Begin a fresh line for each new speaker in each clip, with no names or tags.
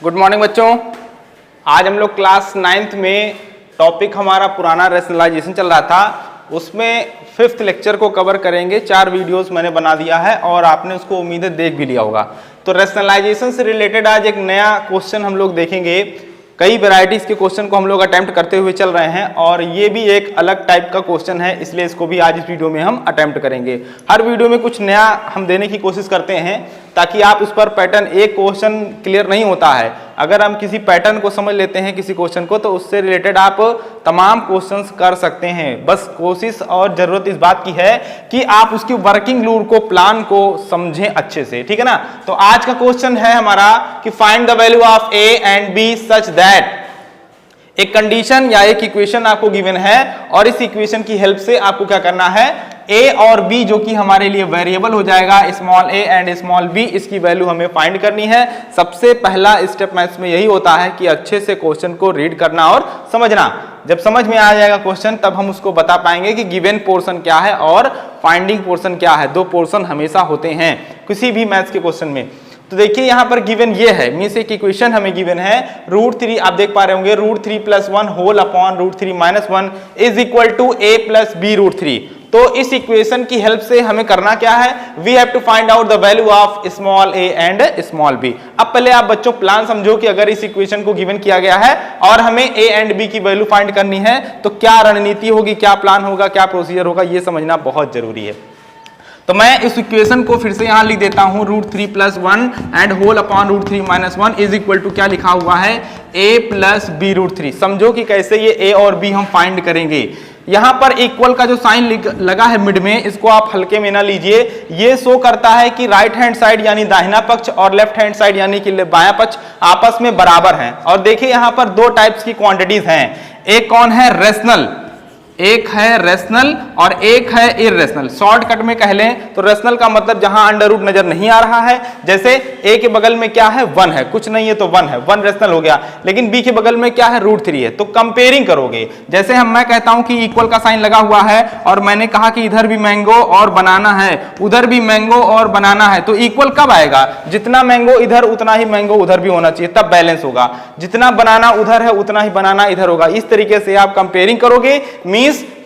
Good morning बच्चों। आज हम लोग क्लास 9th में टॉपिक हमारा पुराना रैशनलाइजेशन चल रहा था, उसमें 5th लेक्चर को कवर करेंगे। 4 वीडियोस मैंने बना दिया है और आपने उसको उम्मीद है देख भी लिया होगा। तो रैशनलाइजेशन से रिलेटेड आज एक नया क्वेश्चन हम लोग देखेंगे। कई वैरायटीज के क्वेश्चन को हम लोग अटेम्प्ट करते हुए चल रहे हैं और ये भी एक अलग टाइप का क्वेश्चन है, इसलिए इसको भी आज इस वीडियो में हम अटेम्प्ट करेंगे। हर वीडियो में कुछ नया हम देने की कोशिश करते हैं ताकि आप उस पर पैटर्न, एक क्वेश्चन क्लियर नहीं होता है, अगर हम किसी पैटर्न को समझ लेते हैं किसी क्वेश्चन को, तो उससे रिलेटेड आप तमाम क्वेश्चंस कर सकते हैं। बस कोशिश और जरूरत इस बात की है कि आप उसकी वर्किंग रूल को, प्लान को समझें अच्छे से, ठीक है ना। तो आज का क्वेश्चन है हमारा कि find the value of A and B such that, एक कंडीशन या एक इक्वेशन आपको गिवन है और इस इक्वेशन की हेल्प से आपको क्या करना है, ए और बी जो कि हमारे लिए वेरिएबल हो जाएगा, small A and small B, इसकी वैल्यू हमें फाइंड करनी है। सबसे पहला स्टेप मैथ्स में यही होता है कि अच्छे से क्वेश्चन को रीड करना और समझना। जब समझ में आ जाएगा क्वेश्चन, तब हम उसको बता पाएंगे कि गिवन पोर्शन क्या है और फाइंडिंग पोर्शन क्या है। 2 पोर्शन हमेशा होते हैं किसी भी मैथ्स के क्वेश्चन में। तो देखिए यहाँ पर गिवन ये है, मींस एक इक्वेशन हमें गिवन है √3, आप देख पा रहे होंगे √3 + 1 whole upon √3 - 1 is equal to a + b √3। तो इस इक्वेशन की हेल्प से हमें करना क्या है, we have to find out the value of small a and small b। अब पहले आप बच्चों प्लान समझो कि अगर इस इक्वेशन को गिवन किया गया है और हमें a एंड b की वैल्यू फाइंड करनी है तो क्या रणनीति होगी, क्या प्लान होगा, क्या प्रोसीजर होगा, ये समझना बहुत जरूरी है। तो मैं इस इक्वेशन को फिर से यहां लिख देता हूं, √3 + 1 and whole upon √3 - 1 is equal to क्या लिखा हुआ है, a + b √3। समझो कि कैसे ये a और b हम फाइंड करेंगे। यहां पर इक्वल का जो साइन लगा है मिड में, इसको आप हल्के में ना लीजिए। ये शो करता है कि राइट हैंड साइड यानी दाहिना पक्ष और लेफ्ट हैंड साइड यानी कि बायां पक्ष आपस में बराबर हैं। और देखिए यहां पर 2 टाइप्स की क्वांटिटीज हैं। एक कौन है, रेशनल, एक है रेशनल और एक है इरेशनल। शॉर्टकट में कह लें तो रेशनल का मतलब जहां अंडर रूट नजर नहीं आ रहा है, जैसे a के बगल में क्या है, 1 है, कुछ नहीं है तो 1 है, 1 रेशनल हो गया। लेकिन b के बगल में क्या है, √3 है। तो कंपेयरिंग करोगे, जैसे मैं कहता हूं कि इक्वल का साइन लगा हुआ है और मैंने कहा कि इधर भी मैंगो और बनाना है, उधर भी मैंगो और बनाना है, तो इक्वल कब आएगा, जितना मैंगो इधर उतना ही मैंगो उधर भी होना चाहिए, तब बैलेंस होगा। जितना बनाना उधर है उतना ही बनाना इधर होगा। इस तरीके से आप कंपेयरिंग करोगे।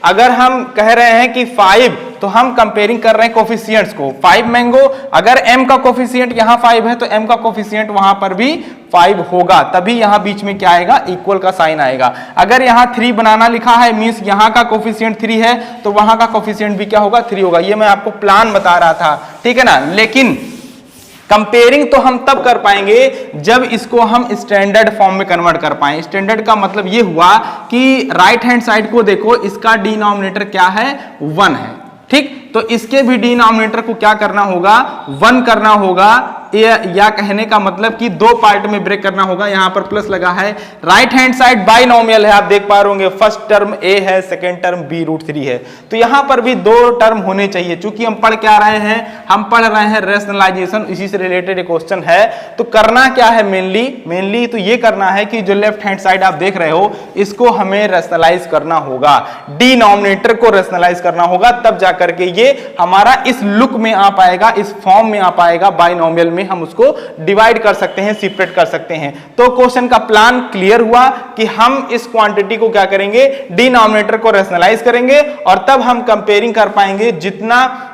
अगर हम कह रहे हैं कि 5, तो हम कंपेयरिंग कर रहे हैं कोफिशिएंट्स को। 5 मैंगो, अगर m का कोफिशिएंट यहां 5 है तो m का कोफिशिएंट वहां पर भी 5 होगा, तभी यहां बीच में क्या आएगा, इक्वल का साइन आएगा। अगर यहां 3 बनाना लिखा है, मींस यहां का कोफिशिएंट 3 है तो वहां का कोफिशिएंट भी क्या होगा, 3 होगा। ये मैं आपको प्लान बता रहा था, ठीक है ना। लेकिन कंपेयरिंग तो हम तब कर पाएंगे जब इसको हम स्टैंडर्ड फॉर्म में कन्वर्ट कर पाए। स्टैंडर्ड का मतलब ये हुआ कि राइट हैंड साइड को देखो, इसका डिनोमिनेटर क्या है, 1 है, ठीक। तो इसके भी डिनोमिनेटर को क्या करना होगा, 1 करना होगा, या कहने का मतलब कि 2 पार्ट में ब्रेक करना होगा। यहां पर प्लस लगा है, राइट हैंड साइड बाइनोमियल है, आप देख पा रहे होंगे, फर्स्ट टर्म a है, सेकंड टर्म b √3 है, तो यहां पर भी 2 टर्म होने चाहिए। चूंकि हम पढ़ क्या रहे हैं, हम पढ़ रहे हैं रैशनलाइजेशन, इसी से रिलेटेड एक क्वेश्चन है। तो करना क्या है, मेनली तो ये करना है कि जो लेफ्ट हैंड साइड आप देख रहे हो, इसको हमें रैशनलाइज करना होगा, डिनोमिनेटर को रैशनलाइज करना होगा, तब जाकर के ये हमारा इस लुक में आ पाएगा, इस फॉर्म में आ पाएगा। बाइनोमियल में हम उसको डिवाइड कर सकते हैं, सेपरेट कर सकते हैं। तो क्वेश्चन का प्लान क्लियर हुआ कि हम इस क्वांटिटी को क्या करेंगे, डिनोमिनेटर को रैशनलाइज करेंगे और तब हम कंपेयरिंग कर पाएंगे। जितना,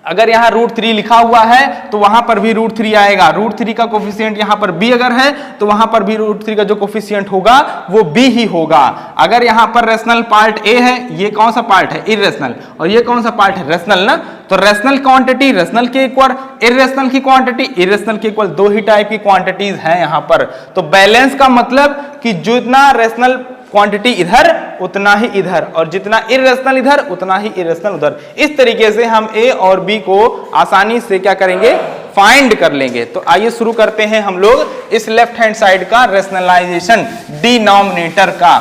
अगर यहां √3 लिखा हुआ है तो वहां पर भी √3 आएगा, √3 का कोफिशिएंट यहां पर b अगर है तो वहां पर भी √3 का जो कोफिशिएंट होगा वो b ही होगा। अगर यहां पर रेशनल पार्ट a है, ये कौन सा पार्ट है, इरेशनल, और ये कौन सा पार्ट है, रेशनल ना। तो रेशनल क्वांटिटी रेशनल के इक्वल, इरेशनल की क्वांटिटी इरेशनल के इक्वल, 2 ही टाइप की क्वांटिटीज हैं यहां पर। तो बैलेंस का मतलब कि जितना रेशनल क्वांटिटी इधर उतना ही इधर, और जितना इरेशनल इधर उतना ही इरेशनल उधर। इस तरीके से हम a और b को आसानी से क्या करेंगे, फाइंड कर लेंगे। तो आइए शुरू करते हैं हम लोग इस लेफ्ट हैंड साइड का रैशनलाइजेशन डिनोमिनेटर का।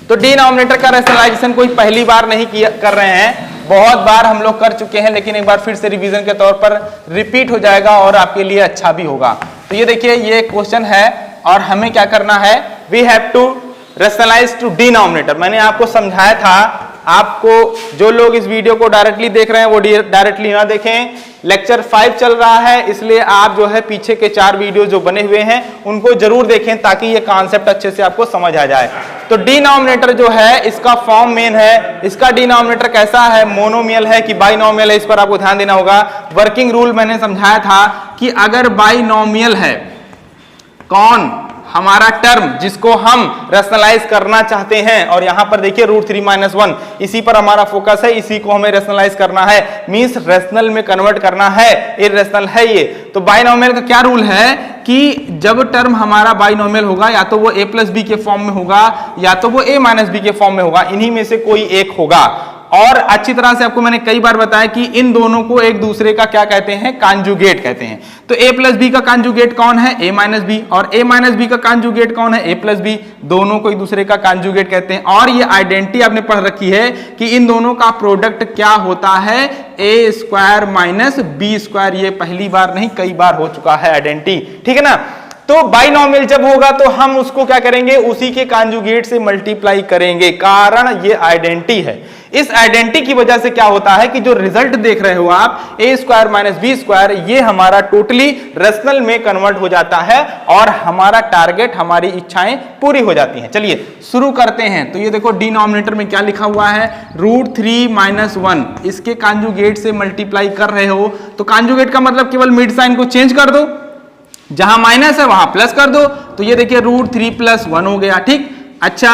तो डिनोमिनेटर का रैशनलाइजेशन कोई पहली बार नहीं कर रहे हैं, बहुत बार हम लोग कर चुके हैं, लेकिन एक बार फिर से रिवीजन के तौर पर रिपीट हो जाएगा और आपके लिए अच्छा भी होगा। तो ये देखिए, ये क्वेश्चन है और हमें क्या करना है, we have to rationalise to denominator. मैंने आपको समझाया था आपको जो लोग इस वीडियो को डायरेक्टली देख रहे हैं वो डायरेक्टली ना देखें। लेक्चर 5 चल रहा है, इसलिए आप जो है पीछे के 4 वीडियो जो बने हुए हैं उनको जरूर देखें ताकि ये कॉन्सेप्ट अच्छे से आपको समझ आ जाए। तो डिनोमिनेटर जो है इसका फॉर्म मेन है, इसका डिनोमिनेटर कैसा है, मोनोमियल है कि बाइनोमियल है, इस पर आपको ध्यान देना होगा। वर्किंग रूल मैंने समझाया था कि अगर बाइनोमियल है, कौन, हमारा टर्म जिसको हम रैशनलाइज करना चाहते हैं, और यहां पर देखिए √3 - 1, इसी पर हमारा फोकस है, इसी को हमें रैशनलाइज करना है, मींस रैशनल में कन्वर्ट करना है, इररेशनल है ये। तो बाइनोमियल का क्या रूल है कि जब टर्म हमारा बाइनोमियल होगा या तो वो a + b के फॉर्म में होगा या तो वो a - b के फॉर्म में होगा, इन्हीं में से कोई एक होगा। और अच्छी तरह से आपको मैंने कई बार बताया कि इन दोनों को एक दूसरे का क्या कहते हैं, कॉन्जुगेट कहते हैं। तो a + b का कॉन्जुगेट कौन है, a - b, और a - b का कॉन्जुगेट कौन है, a + b, दोनों को एक दूसरे का कॉन्जुगेट कहते हैं। और ये आइडेंटिटी आपने पढ़ रखी है कि इन दोनों का प्रोडक्ट क्या होता है, a² - b²। ये पहली बार नहीं कई बार हो चुका है आइडेंटिटी, ठीक है ना। तो बाइनोमियल जब होगा तो हम उसको क्या करेंगे, उसी के कॉन्जुगेट से मल्टीप्लाई करेंगे, कारण ये आइडेंटिटी है। इस आइडेंटिटी की वजह से क्या होता है कि जो रिजल्ट देख रहे हो आप a² - b², ये हमारा टोटली रैशनल में कन्वर्ट हो जाता है और हमारा टारगेट, हमारी इच्छाएं पूरी हो जाती हैं। चलिए शुरू करते हैं। तो ये देखो डिनोमिनेटर में क्या लिखा हुआ है, √3 - 1, इसके कॉन्जुगेट से मल्टीप्लाई कर रहे हो। तो कॉन्जुगेट का मतलब केवल मिड साइन को चेंज कर दो, जहां माइनस है वहां प्लस कर दो। तो ये देखिए √3 + 1 हो गया, ठीक। अच्छा,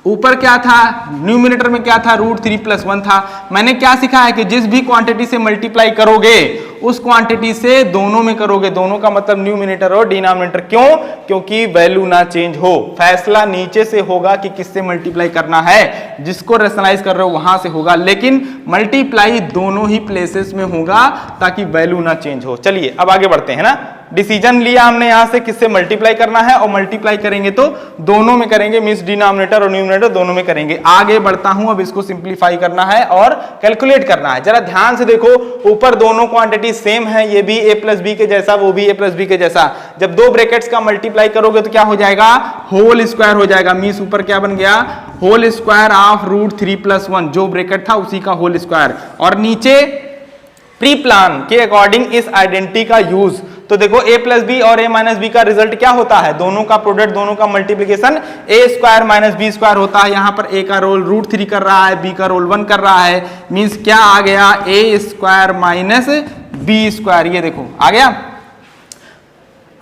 ऊपर क्या था, न्यूमिनेटर में क्या था, √3 + 1 था। मैंने क्या सिखा है कि जिस भी क्वांटिटी से मल्टीप्लाई करोगे उस क्वांटिटी से दोनों में करोगे, दोनों का मतलब न्यूमिनेटर और डिनोमिनेटर। क्यों, क्योंकि वैल्यू ना चेंज हो। फैसला नीचे से होगा कि किससे मल्टीप्लाई करना है, जिसको रैशनलाइज कर रहे हो वहां से होगा, लेकिन मल्टीप्लाई दोनों ही प्लेसेस में होगा ताकि वैल्यू ना चेंज हो। चलिए अब आगे बढ़ते हैं ना। डिसीजन लिया हमने यहां से किससे मल्टीप्लाई करना है, और मल्टीप्लाई करेंगे तो दोनों में करेंगे, मींस डिनोमिनेटर और न्यूमिनेटर दोनों में करेंगे। आगे बढ़ता हूं, अब इसको सिंप्लीफाई करना है और कैलकुलेट करना है। जरा ध्यान से देखो, ऊपर दोनों क्वांटिटी सेम है, ये भी a + b के जैसा, वो भी a + b के जैसा। जब दो ब्रैकेट्स का मल्टीप्लाई करोगे तो क्या हो जाएगा, होल स्क्वायर हो जाएगा। मींस ऊपर क्या बन गया, होल स्क्वायर ऑफ √3 + 1, जो ब्रैकेट था उसी का होल स्क्वायर। और नीचे प्री प्लान के अकॉर्डिंग इस आइडेंटिटी का यूज। तो देखो a + b और a - b का रिजल्ट क्या होता है, दोनों का प्रोडक्ट, दोनों का मल्टीप्लिकेशन a² - b² होता है। यहां पर a का रोल √3 कर रहा है, b का रोल 1 कर रहा है, मींस क्या आ गया, a² - b²। ये देखो आ गया।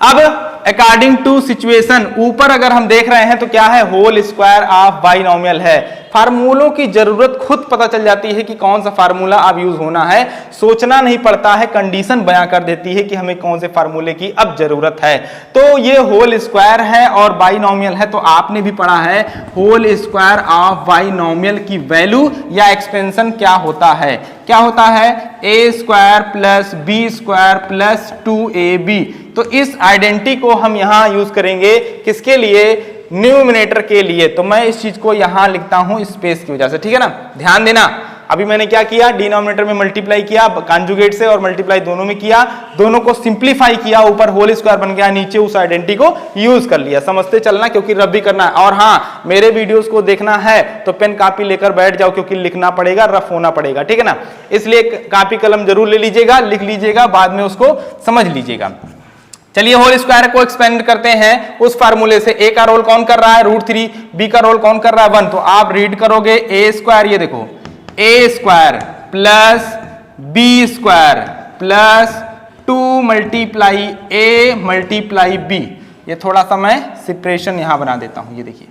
अब अकॉर्डिंग टू सिचुएशन, ऊपर अगर हम देख रहे हैं तो क्या है, होल स्क्वायर ऑफ बाइनोमियल है। फार्मूलों की जरूरत खुद पता चल जाती है कि कौन सा फार्मूला अब यूज होना है, सोचना नहीं पड़ता है, कंडीशन बयां कर देती है कि हमें कौन से फार्मूले की अब जरूरत है। तो ये होल स्क्वायर है और बाइनोमियल है, तो आपने भी पढ़ा है होल स्क्वायर ऑफ बाइनोमियल की वैल्यू या एक्सपेंशन क्या होता है, क्या होता है, a² + b² + 2ab। तो इस आइडेंटिटी को हम यहां यूज करेंगे, किसके लिए, न्यूमिनेटर के लिए। तो मैं इस चीज को यहां लिखता हूं स्पेस की वजह से, ठीक है ना। ध्यान देना, अभी मैंने क्या किया, डिनोमिनेटर में मल्टीप्लाई किया कॉन्जुगेट से और मल्टीप्लाई दोनों में किया, दोनों को सिंप्लीफाई किया, ऊपर होल स्क्वायर बन गया, नीचे उस आइडेंटिटी को यूज कर लिया। समझते चलना, क्योंकि रफ भी करना है। और हाँ, मेरे वीडियोस को देखना है तो पेन कॉपी लेकर बैठ जाओ, क्योंकि लिखना पड़ेगा, रफ होना पड़ेगा, ठीक है ना। इसलिए कॉपी कलम जरूर ले लीजिएगा, लिख लीजिएगा, बाद में उसको समझ लीजिएगा। चलिए होल स्क्वायर को एक्सपेंड करते हैं उस फार्मूले से। a का रोल कौन कर रहा है, √3, b का रोल कौन कर रहा है, 1। तो आप रीड करोगे a², ये देखो a² + b² + 2 × a × b। ये थोड़ा सा मैं सेपरेशन यहां बना देता हूं, ये देखिए,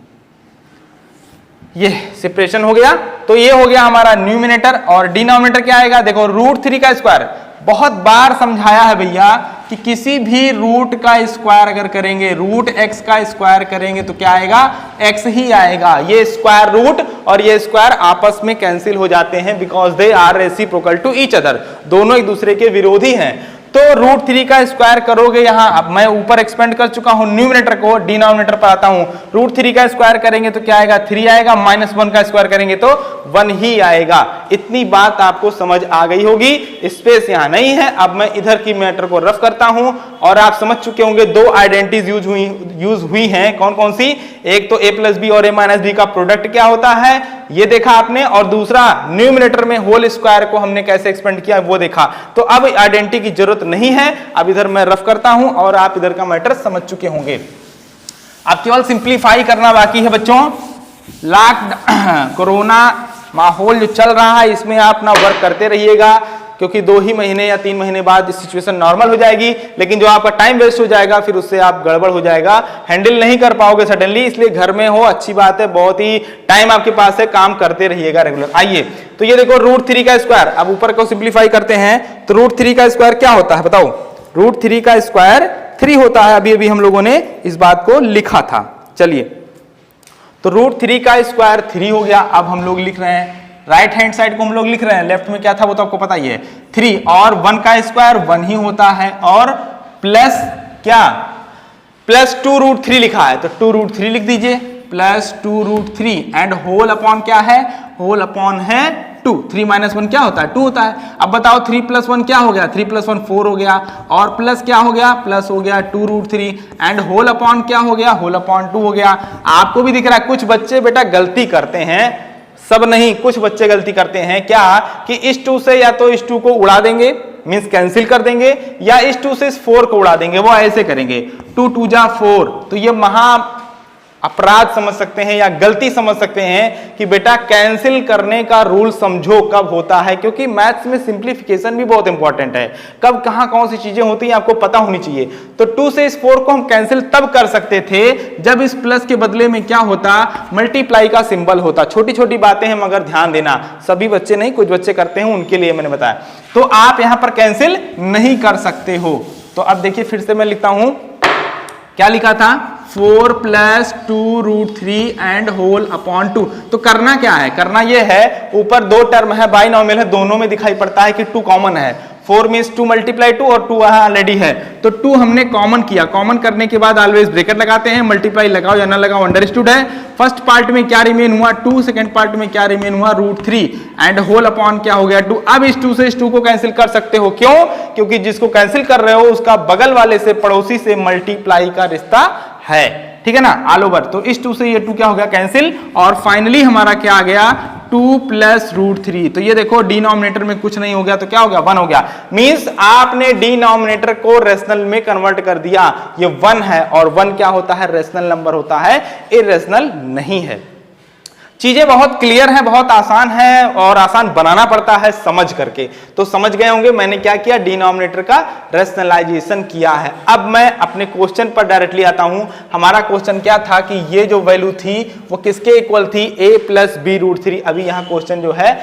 ये सेपरेशन हो गया। तो ये हो गया हमारा न्यूमिनेटर, और डिनोमिनेटर क्या आएगा, देखो √3 का स्क्वायर। बहुत बार समझाया है भैया कि किसी भी रूट का स्क्वायर अगर करेंगे, √x का स्क्वायर करेंगे तो क्या आएगा, x ही आएगा। ये स्क्वायर रूट और ये स्क्वायर आपस में कैंसिल हो जाते हैं, because they are reciprocal to each other, दोनों एक दूसरे के विरोधी हैं। तो √3 का स्क्वायर करोगे यहाँ, अब मैं ऊपर एक्सपेंड कर चुका हूं न्यूमरेटर को, डिनोमिनेटर पर आता हूं। √3 का स्क्वायर करेंगे तो क्या आएगा 3 आएगा, -1 का स्क्वायर करेंगे तो 1 ही आएगा। इतनी बात आपको समझ आ गई होगी, स्पेस यहाँ नहीं है। अब मैं इधर की मैटर को रफ करता हूं और आप समझ चुके होंगे दो आइडेंटिटीज यूज हुई हैं, कौन कौन सी, एक तो a+b और a-b का प्रोडक्ट क्या होता है ये देखा आपने, और दूसरा न्यूमरेटर में होल स्क्वायर को हमने कैसे एक्सपेंड किया वो देखा। तो अब आइडेंटिटी की जरूरत नहीं है, अब इधर मैं रफ करता हूं और आप इधर का मैटर समझ चुके होंगे। अब केवल सिंप्लीफाई करना बाकी है बच्चों। कोरोना माहौल जो चल रहा है इसमें आप अपना वर्क करते रहिएगा, क्योंकि 2 ही महीने या 3 महीने बाद सिचुएशन नॉर्मल हो जाएगी, लेकिन जो आपका टाइम वेस्ट हो जाएगा फिर उससे आप गड़बड़ हो जाएगा, हैंडल नहीं कर पाओगे सडनली। इसलिए घर में हो अच्छी बात है, बहुत ही टाइम आपके पास है, काम करते रहिएगा रेगुलर। आइए तो ये देखो √3 का स्क्वायर, अब ऊपर को सिंप्लीफाई करते हैं तो √3 का स्क्वायर क्या होता है बताओ। √3 का स्क्वायर 3 होता है, अभी अभी हम लोगों ने इस बात को लिखा था। चलिए तो √3 का स्क्वायर 3 हो गया। अब हम लोग लिख रहे हैं राइट हैंड साइड को हम लोग लिख रहे हैं, लेफ्ट में क्या था वो तो आपको पता ही है 3, और 1 का स्क्वायर 1 ही होता है, और प्लस क्या +2√3 लिखा है तो 2√3 लिख दीजिए, +2√3 एंड होल अपॉन क्या है, होल अपॉन है 2। 3 - 1 क्या होता है 2 होता है। अब बताओ 3 + 1 क्या हो गया, 3 + 1 4 हो गया, और प्लस क्या हो गया, प्लस हो गया 2√3 एंड होल अपॉन क्या हो गया, होल अपॉन 2 हो गया। आपको भी दिख रहा है कुछ बच्चे बेटा गलती करते हैं, सब नहीं, कुछ बच्चे गलती करते हैं क्या कि इस 2 से या तो इस 2 को उड़ा देंगे, मींस कैंसिल कर देंगे, या इस 2 से इस 4 को उड़ा देंगे, वो ऐसे करेंगे 2 × 2 = 4। तो ये महा अपराध समझ सकते हैं या गलती समझ सकते हैं कि बेटा कैंसिल करने का रूल समझो कब होता है, क्योंकि मैथ्स में सिंप्लीफिकेशन भी बहुत इंपॉर्टेंट है, कब कहां कौन सी चीजें होती हैं आपको पता होनी चाहिए। तो 2 से इस 4 को हम कैंसिल तब कर सकते थे जब इस प्लस के बदले में क्या होता, मल्टीप्लाई का सिंबल होता। छोटी छोटी बातें हैं मगर ध्यान देना, सभी बच्चे नहीं कुछ बच्चे करते हैं, उनके लिए मैंने बताया। तो आप यहां पर कैंसिल नहीं कर सकते हो। तो अब देखिए फिर से मैं लिखता हूं, क्या लिखा था 4 + 2√3 एंड होल अपॉन 2। तो करना क्या है, करना ये है ऊपर 2 टर्म है बाइनॉमियल है, दोनों में दिखाई पड़ता है कि 2 कॉमन है। 4 मींस 2 × 2 और 2 वहां ऑलरेडी है, तो 2 हमने कॉमन किया। कॉमन करने के बाद ऑलवेज ब्रैकेट लगाते हैं, मल्टीप्लाई लगाओ या ना लगाओ अंडरस्टूड है। फर्स्ट पार्ट में क्या रिमेन हुआ 2, सेकंड पार्ट में क्या रिमेन हुआ √3 एंड होल अपॉन क्या हो गया 2। अब इस 2 से इस 2 को कैंसिल कर सकते हो, क्यों, क्योंकि जिसको कैंसिल कर रहे हो उसका बगल वाले से पड़ोसी से मल्टीप्लाई का रिश्ता है, ठीक है ना, ऑल ओवर। तो इस 2 से ये 2 क्या हो गया कैंसिल, और फाइनली हमारा क्या आ गया 2 + √3। तो ये देखो डिनोमिनेटर में कुछ नहीं हो गया तो क्या हो गया 1 हो गया, मींस आपने डिनोमिनेटर को रेशनल में कन्वर्ट कर दिया। ये 1 है और 1 क्या होता है रेशनल नंबर होता है, इरेशनल नहीं है। चीजें बहुत क्लियर हैं, बहुत आसान है और आसान बनाना पड़ता है समझ करके। तो समझ गए होंगे मैंने क्या किया, डिनोमिनेटर का रेशनलाइजेशन किया है। अब मैं अपने क्वेश्चन पर डायरेक्टली आता हूं। हमारा क्वेश्चन क्या था कि ये जो वैल्यू थी वो किसके इक्वल थी, a + b√3। अभी यहाँ क्वेश्चन जो है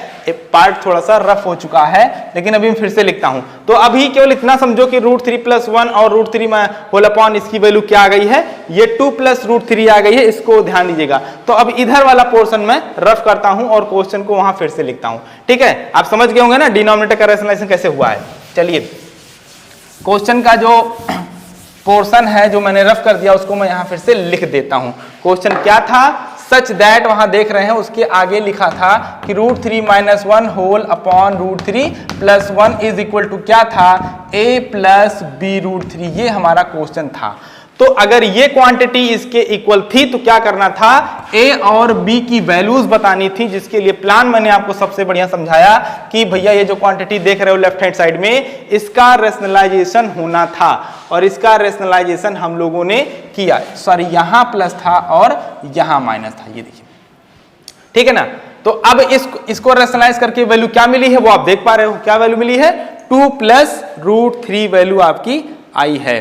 पार्ट थोड़ा सा रफ हो चुका है, लेकिन अभी मैं फिर से लिखता हूं। तो अभी केवल इतना समझो कि √3 + 1 और √3 में होल अपॉन इसकी वैल्यू क्या आ गई है, ये 2 + √3 आ गई है, इसको ध्यान दीजिएगा। तो अब इधर वाला पोर्शन मैं रफ करता हूं और क्वेश्चन को वहां फिर से लिखता हूं, ठीक है। आप समझ गए होंगे ना डिनोमिनेटर का रेशनलाइजेशन कैसे हुआ है। चलिए क्वेश्चन का जो पोर्शन है जो मैंने रफ कर दिया उसको मैं यहां फिर से लिख देता हूं। क्वेश्चन क्या था, सच दैट, वहां देख रहे हैं उसके आगे लिखा था कि √3 - 1 whole upon √3 + 1 is equal to क्या था a + b√3। ये हमारा क्वेश्चन था। तो अगर ये क्वांटिटी इसके इक्वल थी तो क्या करना था, a और b की वैल्यूज बतानी थी, जिसके लिए प्लान मैंने आपको सबसे बढ़िया समझाया कि भैया ये जो क्वांटिटी देख रहे हो लेफ्ट हैंड साइड में इसका रेशनलाइजेशन होना था, और इसका रेशनलाइजेशन हम लोगों ने किया। सॉरी यहां प्लस था और यहां माइनस था, ये देखिए, ठीक है ना। तो अब इसको रेशनलाइज करके वैल्यू क्या मिली है वो आप देख पा रहे हो, क्या वैल्यू मिली है 2 + √3 वैल्यू आपकी आई है,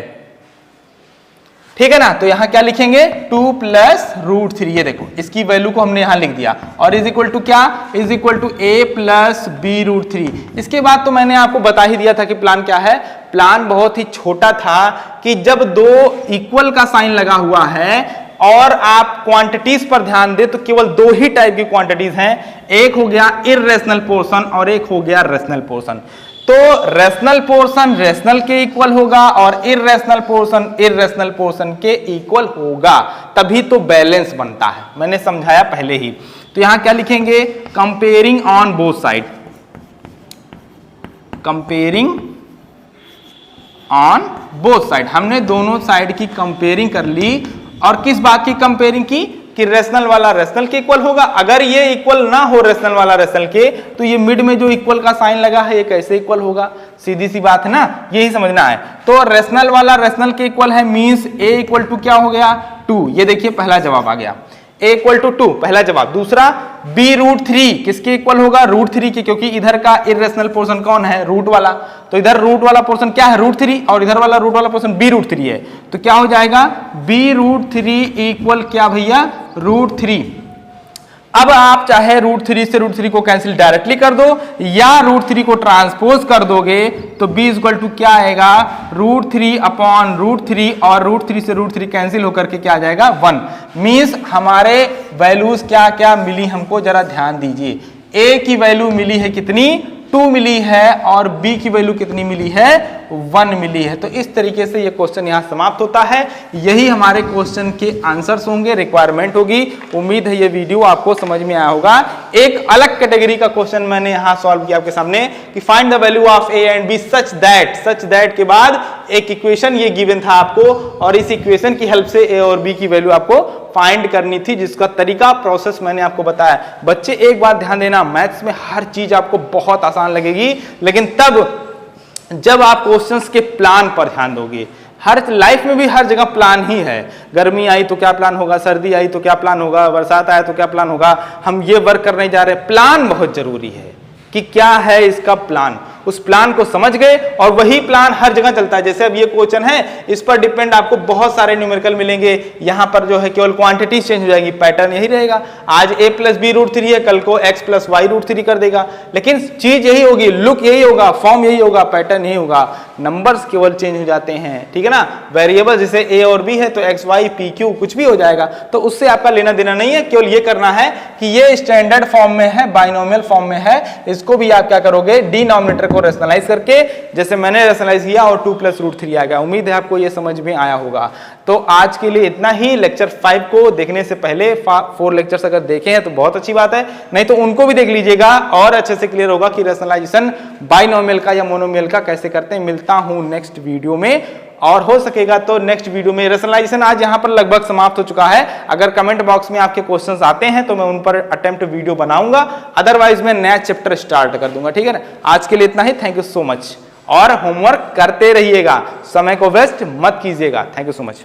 ठीक है ना। तो यहां क्या लिखेंगे 2 + √3, ये देखो इसकी वैल्यू को हमने यहां लिख दिया, और इज इक्वल टू क्या, is equal to a + b√3। इसके बाद तो मैंने आपको बता ही दिया था कि प्लान क्या है। प्लान बहुत ही छोटा था कि जब 2 इक्वल का साइन लगा हुआ है और आप क्वांटिटीज पर ध्यान दे तो केवल 2 ही टाइप की क्वांटिटीज हैं, एक हो गया इर्रेशनल पोर्शन और एक हो गया रेशनल पोर्शन। तो रेशनल पोर्शन रेशनल के इक्वल होगा और इर्रेशनल पोर्शन इर्रेशनल पोर्शन के इक्वल होगा, तभी तो बैलेंस बनता है। मैंने समझाया पहले ही। तो यहां क्या लिखेंगे, comparing on both side, comparing on both side. हमने दोनों साइड की कंपेयरिंग कर ली और किस बात की कंपेयरिंग की कि रेशनल वाला रेशनल के इक्वल होगा। अगर ये इक्वल ना हो रेशनल वाला रेशनल के, तो ये मिड में जो इक्वल का साइन लगा है ये कैसे इक्वल होगा, सीधी सी बात है ना, यही समझना है। तो रेशनल वाला रेशनल के इक्वल है, मींस a इक्वल टू क्या हो गया 2। ये देखिए पहला जवाब आ गया, a इक्वल टू 2 पहला जवाब। दूसरा b√3 किसके इक्वल होगा, √3 के, क्योंकि इधर का इर्रेशनल पोर्शन कौन है, रूट वाला। तो इधर रूट वाला पोर्शन क्या है, √3 और इधर वाला रूट वाला पोर्शन b√3 है। तो क्या हो जाएगा b√3 इक्वल क्या भैया, √3। अब आप चाहे √3 से √3 को कैंसिल डायरेक्टली कर दो या √3 को ट्रांसपोज कर दोगे तो b इक्वल टू क्या आएगा, √3 अपॉन √3 और √3 से √3 कैंसिल होकर के क्या आ जाएगा 1। मींस हमारे वैल्यूज क्या क्या मिली हमको जरा ध्यान दीजिए। a की वैल्यू मिली है कितनी, 2 मिली है और b की वैल्यू कितनी मिली है, 1 मिली है। तो इस तरीके से ये क्वेश्चन यहाँ समाप्त होता है। यही हमारे क्वेश्चन के आंसर्स होंगे, रिक्वायरमेंट होगी। उम्मीद है ये वीडियो आपको समझ में आया होगा। एक अलग कैटेगरी का क्वेश्चन मैंने यहाँ सॉल्व किया आपके सामने कि find the value of a and b such that के बाद एक इक्वेशन ये गिवन था आपको और इस इक्वेशन की हेल्प से a और b की वैल्यू आपको फाइंड करनी थी, जिसका तरीका प्रोसेस मैंने आपको बताया। बच्चे एक बात ध्यान देना, मैथ्स में हर चीज आपको बहुत आसान लगेगी, लेकिन तब जब आप क्वेश्चंस के प्लान पर ध्यान दोगे। हर लाइफ में भी हर जगह प्लान ही है। गर्मी आई तो क्या प्लान होगा, सर्दी आई तो क्या प्लान होगा, बरसात आया तो क्या प्लान होगा, हम ये वर्क करने जा रहे हैं। प्लान बहुत जरूरी है कि क्या है इसका प्लान, उस प्लान को समझ गए और वही प्लान हर जगह चलता है। जैसे अब ये क्वेश्चन है, इस पर डिपेंड आपको बहुत सारे न्यूमेरिकल मिलेंगे। यहां पर जो है केवल क्वांटिटी चेंज हो जाएगी, पैटर्न यही रहेगा। आज a + b√3 है, कल को x + y√3 कर देगा, लेकिन चीज यही होगी, लुक यही होगा, फॉर्म यही होगा, पैटर्न यही होगा, नंबर्स केवल चेंज हो जाते हैं। ठीक है ना, वेरिएबल जैसे a और b है तो x y p q कुछ भी हो जाएगा, तो उससे आपका लेना देना नहीं है। केवल ये करना है कि ये स्टैंडर्ड फॉर्म में है, बाइनोमियल फॉर्म में है, इसको भी आप क्या करोगे, डिनोमिनेटर को रेशनलाइज करके, जैसे मैंने रेशनलाइज किया और 2 + √3 आ गया। उम्मीद है आपको ये समझ में आया होगा। तो आज के लिए इतना ही। लेक्चर 5 को देखने से पहले 4 लेक्चर्स अगर देखे हैं तो बहुत अच्छी बात है, नहीं तो उनको भी देख लीजिएगा और अच्छे से क्लियर होगा कि रेशनलाइजेशन बाइनोमियल का या मोनोमियल का कैसे करते हैं। मिलता हूं नेक्स्ट वीडियो में, और हो सकेगा तो नेक्स्ट वीडियो में रेशनलाइजेशन आज यहां पर लगभग समाप्त हो चुका है। अगर कमेंट बॉक्स में आपके क्वेश्चंस आते हैं तो मैं उन पर अटेम्प्ट वीडियो बनाऊंगा, अदरवाइज मैं नया चैप्टर स्टार्ट कर दूंगा। ठीक है ना, आज के लिए इतना ही। थैंक यू सो मच, और होमवर्क करते रहिएगा, समय को वेस्ट मत कीजिएगा। Thank you so much.